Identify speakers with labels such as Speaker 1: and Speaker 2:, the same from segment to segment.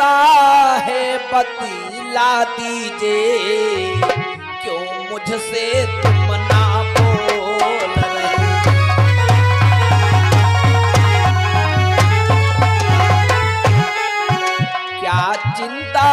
Speaker 1: चिंता है बतला दीजिए, क्यों मुझसे तुम ना बोल रहे। क्या चिंता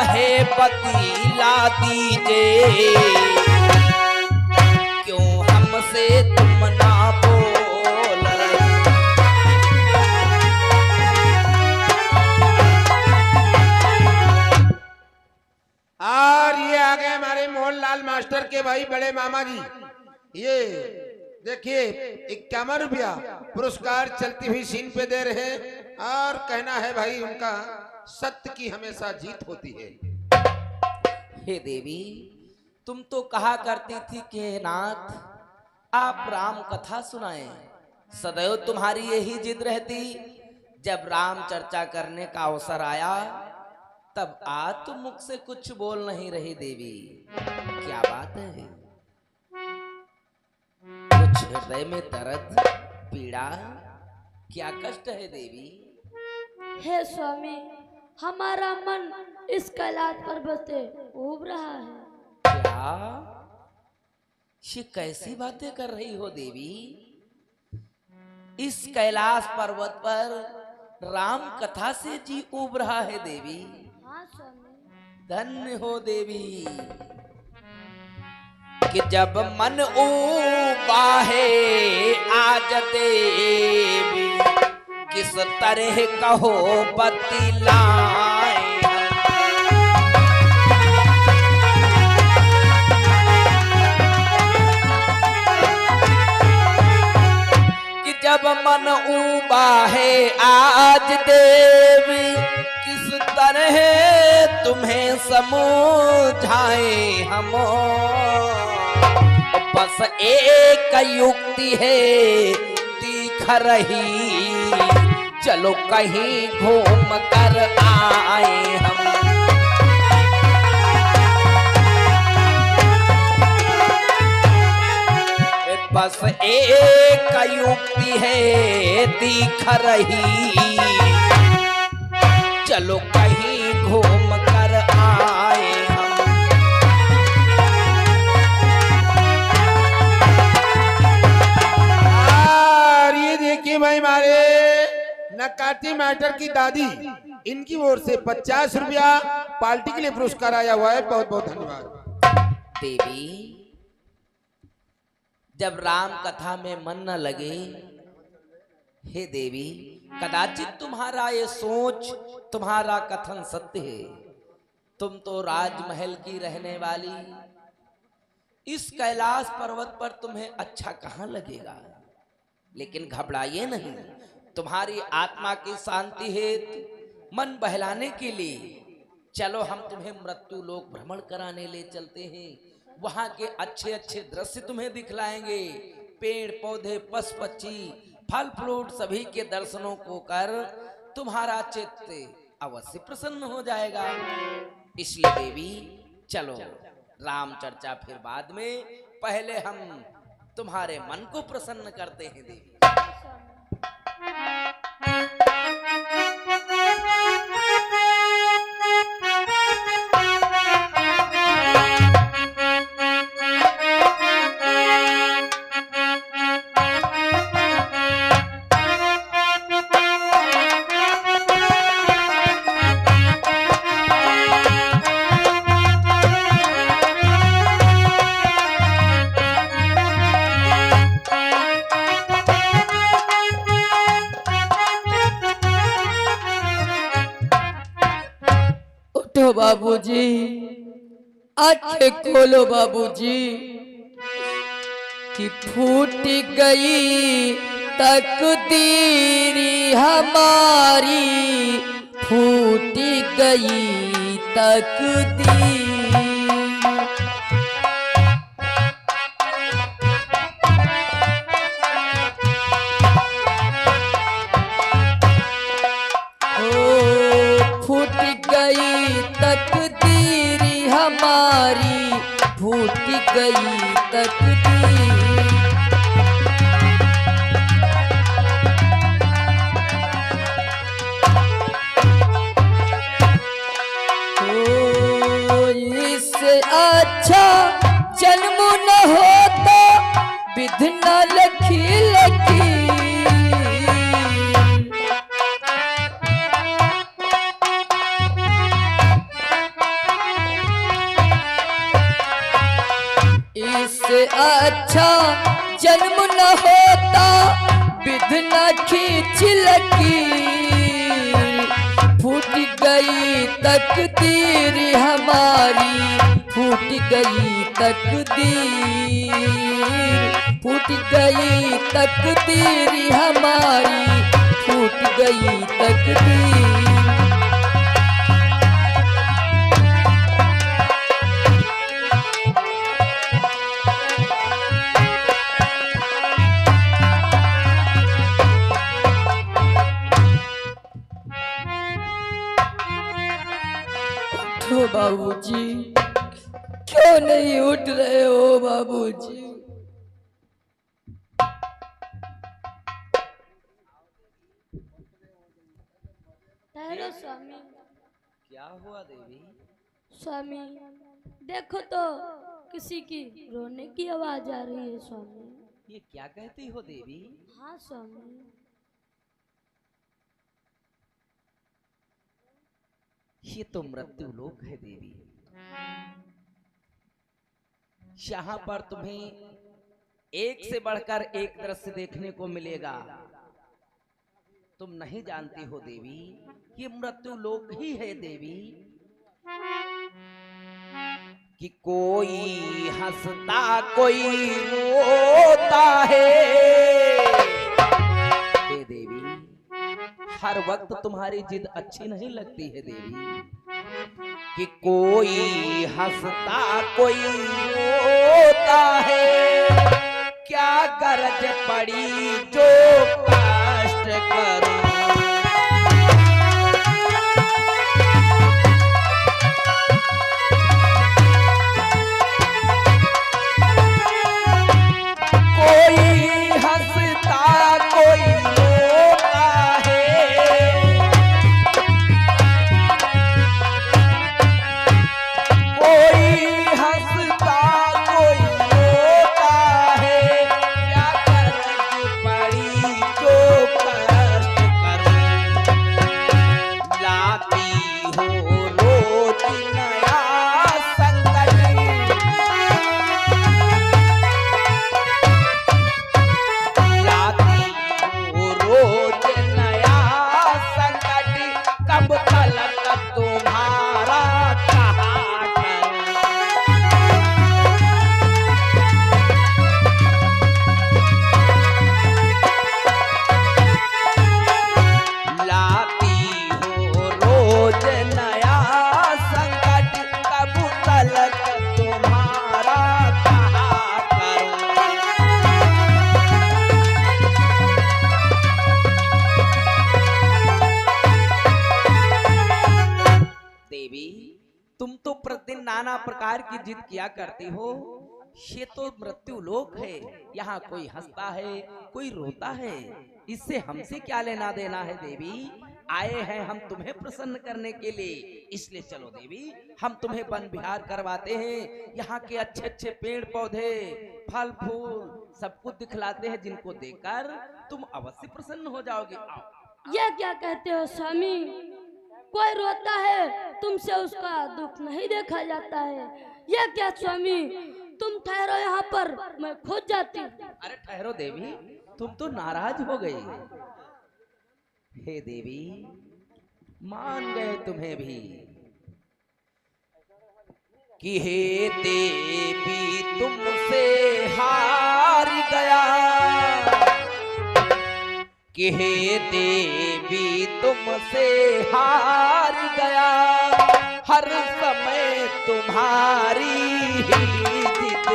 Speaker 1: है बतला दीजिए, क्यों हमसे तुम ना बोल रहे।
Speaker 2: और ये आ गए हमारे मोहनलाल मास्टर के भाई बड़े मामा जी। ये देखिए 51 रुपया पुरस्कार चलती हुई सीन पे दे रहे हैं और कहना है भाई उनका सत्य की हमेशा जीत होती है।
Speaker 1: हे देवी, तुम तो कहा करती थी कि नाथ आप राम कथा सुनाएं। सदैव तुम्हारी यही जिद रहती। जब राम चर्चा करने का अवसर आया तब आज तुम मुख से कुछ बोल नहीं रही देवी, क्या बात है? कुछ हृदय में दर्द पीड़ा क्या कष्ट है देवी?
Speaker 3: हे स्वामी, हमारा मन इस कैलाश पर्वत से उब रहा है।
Speaker 1: क्या ये कैसी बातें कर रही हो देवी? इस कैलाश पर्वत पर राम कथा से जी उब रहा है देवी।
Speaker 3: हाँ स्वामी।
Speaker 1: धन्य हो देवी कि जब मन उबा है आज देवी, किस तरह कहो बतलाए। कि जब मन उबा है आज देवी, किस तरह तुम्हें समझाए हम। बस एक युक्ति है दिख रही, चलो कहीं घूम कर आए हम। बस एक युक्ति है दिख रही, चलो कहीं घूम कर आए हम।
Speaker 2: और ये देखिए भाई हमारे नकाटी मास्टर की दादी, इनकी ओर से 50 रुपया पार्टी के लिए पुरस्कार आया हुआ है। बहुत बहुत धन्यवाद।
Speaker 1: देवी, जब राम कथा में मन न लगे, हे देवी, कदाचित तुम्हारा ये सोच, तुम्हारा कथन सत्य है। तुम तो राजमहल की रहने वाली, इस कैलाश पर्वत पर तुम्हें अच्छा कहां लगेगा। लेकिन घबराइए नहीं, तुम्हारी आत्मा की शांति हेतु मन बहलाने के लिए चलो हम तुम्हें मृत्यु लोक भ्रमण कराने ले चलते हैं। वहां के अच्छे अच्छे दृश्य तुम्हें दिखलाएंगे। पेड़ पौधे पशु पक्षी फल फ्रूट सभी के दर्शनों को कर तुम्हारा चित्त अवश्य प्रसन्न हो जाएगा। इसलिए देवी चलो, राम चर्चा फिर बाद में, पहले हम तुम्हारे मन को प्रसन्न करते हैं देवी।
Speaker 4: बाबूजी, आंखें खोलो बाबूजी, कि फूट गई तकदीरी हमारी, फूट गई तकदीर। फूट गई तकदीरी हमारी, फूट गई तकदीर। खींच लकीर, फूट गई तकदीर हमारी, फूट गई तकदीर, फूट गई तकदीर हमारी, फूट गई तकदीर। उठो बाबूजी, क्यों नहीं उठ रहे हो बाबूजी?
Speaker 3: ठहरो स्वामी।
Speaker 1: क्या हुआ देवी?
Speaker 3: स्वामी देखो तो किसी की रोने की आवाज आ रही है स्वामी।
Speaker 1: ये क्या कहती हो देवी?
Speaker 3: हाँ स्वामी।
Speaker 1: ये तो मृत्यु लोक है देवी। यहाँ पर तुम्हें एक से बढ़कर एक दृश्य देखने को मिलेगा। तुम नहीं जानती हो देवी, ये मृत्यु लोक ही है देवी। कि कोई हंसता कोई रोता है। हे देवी, हर वक्त तुम्हारी जिद अच्छी नहीं लगती है देवी। कि कोई हंसता कोई रोता है, क्या गरज पड़ी जो कष्ट करूं। तुम तो प्रतिदिन नाना प्रकार की जिद किया करती हो। ये तो मृत्यु लोक है, यहाँ कोई हंसता है कोई रोता है, इससे हमसे क्या लेना देना है देवी। आए हैं हम तुम्हें प्रसन्न करने के लिए, इसलिए चलो देवी हम तुम्हें वन विहार करवाते हैं। यहाँ के अच्छे अच्छे पेड़ पौधे फल फूल सब कुछ दिखलाते हैं, जिनको देखकर तुम अवश्य प्रसन्न हो जाओगे। आओ।
Speaker 3: यह क्या कहते हो स्वामी? कोई रोता है तुमसे उसका दुख नहीं देखा जाता है। यह क्या स्वामी? तुम ठहरो यहाँ पर, मैं खुद जाती।
Speaker 1: अरे ठहरो देवी, तुम तो नाराज हो गई। हे देवी, मान गए तुम्हें भी कि हे देवी तुमसे हार गया, कि हे देवी तुमसे हार गया, हर समय तुम्हारी ही जिद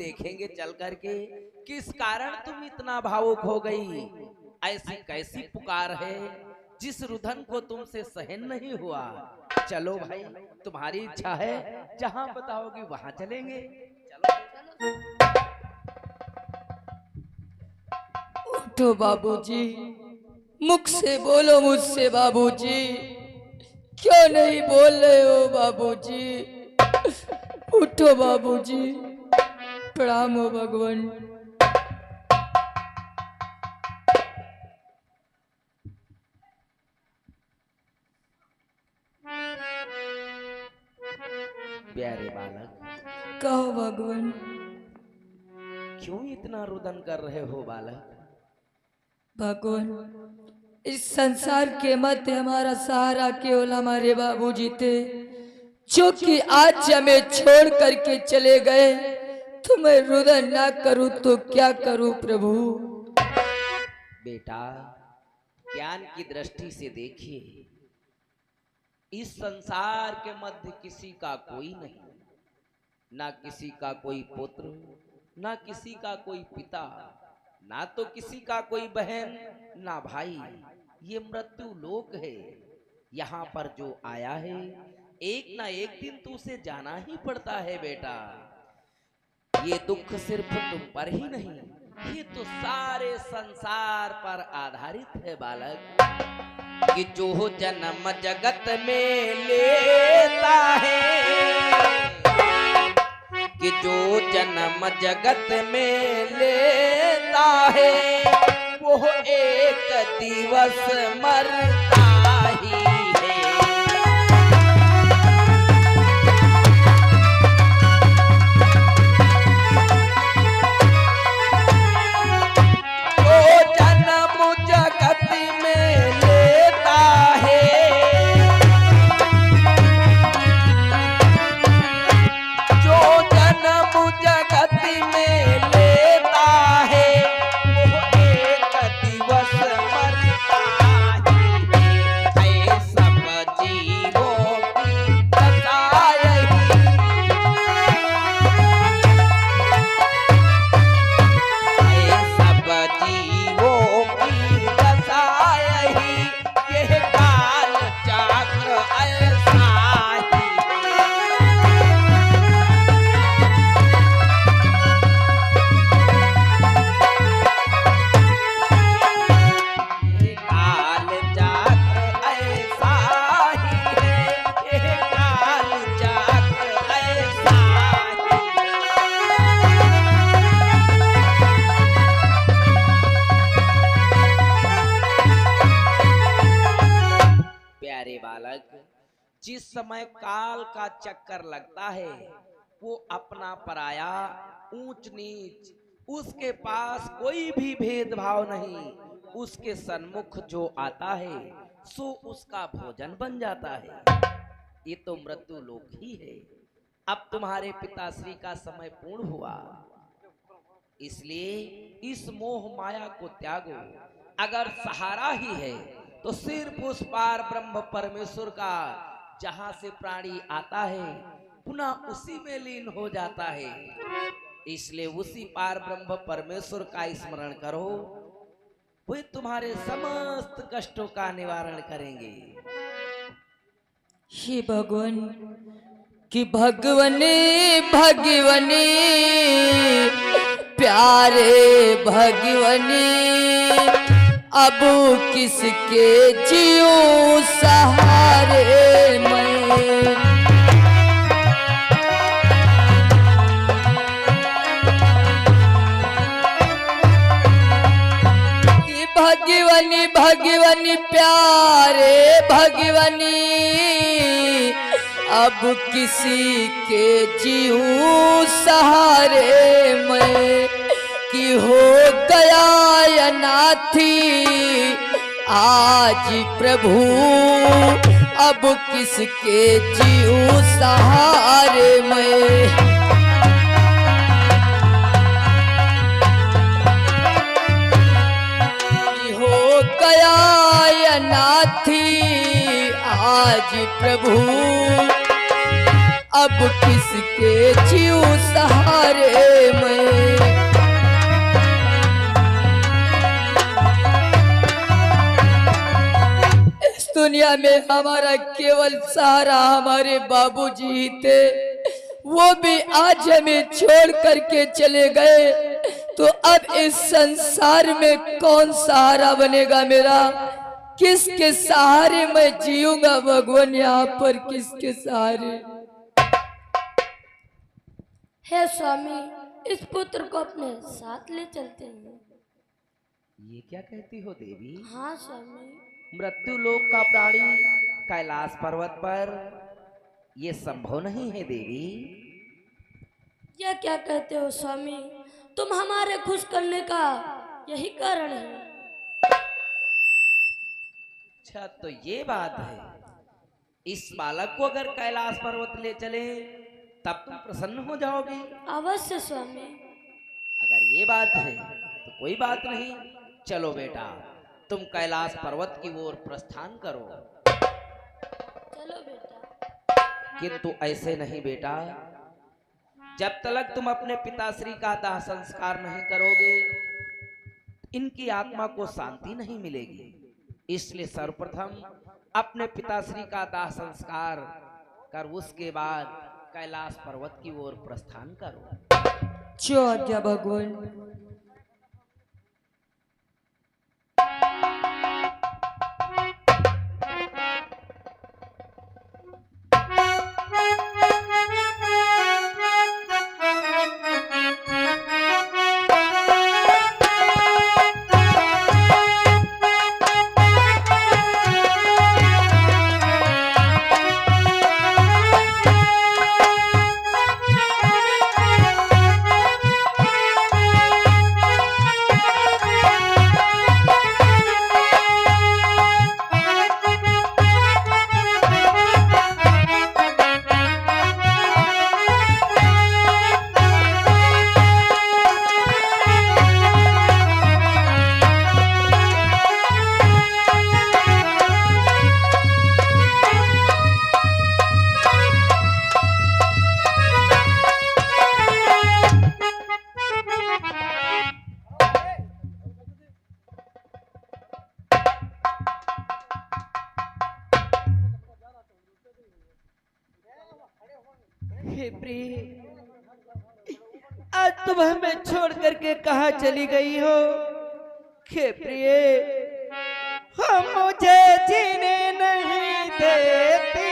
Speaker 1: देखेंगे चल करके किस कारण तुम इतना भावुक हो गई। ऐसी कैसी पुकार है जिस रुदन को तुमसे सहन नहीं हुआ। चलो भाई, तुम्हारी इच्छा है, जहां बताओगी वहां चलेंगे। चलो।
Speaker 4: उठो बाबूजी, मुख से बोलो मुझसे बाबूजी, क्यों नहीं बोल रहे हो बाबूजी? उठो बाबूजी, प्रणाम हो भगवान।
Speaker 1: प्यारे बालक,
Speaker 4: कहो भगवान।
Speaker 1: क्यों इतना रुदन कर रहे हो बालक?
Speaker 4: भगवान, इस संसार के मध्य हमारा सहारा केवल हमारे बाबूजी थे, जो कि आज हमें छोड़ करके चले गए। तो मैं रुदन ना करूं तो क्या करूं प्रभु?
Speaker 1: बेटा, ज्ञान की दृष्टि से देखिए, इस संसार के मध्य किसी का कोई नहीं, ना किसी का कोई पुत्र, ना किसी का कोई पिता, ना तो किसी का कोई बहन, ना भाई। ये मृत्यु लोक है। यहाँ पर जो आया है, एक ना एक दिन तो उसे जाना ही पड़ता है बेटा। ये दुख सिर्फ तुम पर ही नहीं, ये तो सारे संसार पर आधारित है बालक। कि जो जन्म जगत में लेता है, कि जो जन्म जगत में लेता है, वो एक दिवस मरता ही है। जो जन्म जगत में लेता है, जो जन्म जगत में लेता है, वो एक दिवस मरता ही है। सब जीवों की दशा यही, सब जीवों की दशा यही, यह काल चक्र ऐसा ही है। काल चक्र ऐसा ही है, यह काल चक्र ऐसा ही प्यारे बालक, जिस समय काल का चक्कर लगता है, वो अपना पराया, ऊंच नीच, उसके पास कोई भी भेदभाव नहीं। उसके सन्मुख जो आता है, सो उसका भोजन बन जाता है। ये तो मृत्यु लोक ही है। अब तुम्हारे पिताश्री का समय पूर्ण हुआ, इसलिए इस मोह माया को त्यागो। अगर सहारा ही है तो सिर्फ उस पार ब्रह्म परमेश्वर का, जहां से प्राणी आता है पुनः उसी में लीन हो जाता है। इसलिए उसी पार ब्रह्म परमेश्वर का स्मरण करो, वे तुम्हारे समस्त कष्टों का निवारण करेंगे।
Speaker 4: हे भगवान, कि भगवने भगवने प्यारे भगवने, अब किसके जियो सहारे मैं। भगवनी भगवनी प्यारे भगवनी, अब किसी के जीऊं सहारे मैं। कि हो गया अनाथी आज प्रभु, अब किसके जीऊं सहारे मैं। गया अनाथी आज प्रभु, अब किसके जीव सहारे मैं। इस दुनिया में हमारा केवल सहारा हमारे बाबूजी ही थे, वो भी आज हमें छोड़ करके चले गए। तो अब इस संसार में कौन सहारा बनेगा मेरा? किसके सहारे मैं जीऊंगा भगवान? यहाँ पर किसके सहारे?
Speaker 3: हे स्वामी, इस पुत्र को अपने साथ ले चलते हैं।
Speaker 1: ये क्या कहती हो देवी?
Speaker 3: हाँ स्वामी।
Speaker 1: मृत्यु लोक का प्राणी कैलाश पर्वत पर ये संभव नहीं है देवी।
Speaker 3: यह क्या कहते हो स्वामी? तुम हमारे खुश करने का यही कारण है।
Speaker 1: अच्छा तो ये बात है, इस बालक को अगर कैलाश पर्वत ले चले तब तुम प्रसन्न हो जाओगी?
Speaker 3: अवश्य स्वामी।
Speaker 1: अगर ये बात है तो कोई बात नहीं, चलो बेटा तुम कैलाश पर्वत की ओर प्रस्थान करो।
Speaker 3: चलो बेटा।
Speaker 1: किंतु ऐसे नहीं बेटा, जब तक तुम अपने पिताश्री का दाह संस्कार नहीं करोगे इनकी आत्मा को शांति नहीं मिलेगी। इसलिए सर्वप्रथम अपने पिताश्री का दाह संस्कार कर उसके बाद कैलाश पर्वत की ओर प्रस्थान करो।
Speaker 4: जो आज्ञा भगवान।
Speaker 5: हे प्रिय, आज तुम हमें छोड़ करके कहाँ चली गई हो? हे प्रिय, हम मुझे जीने नहीं देती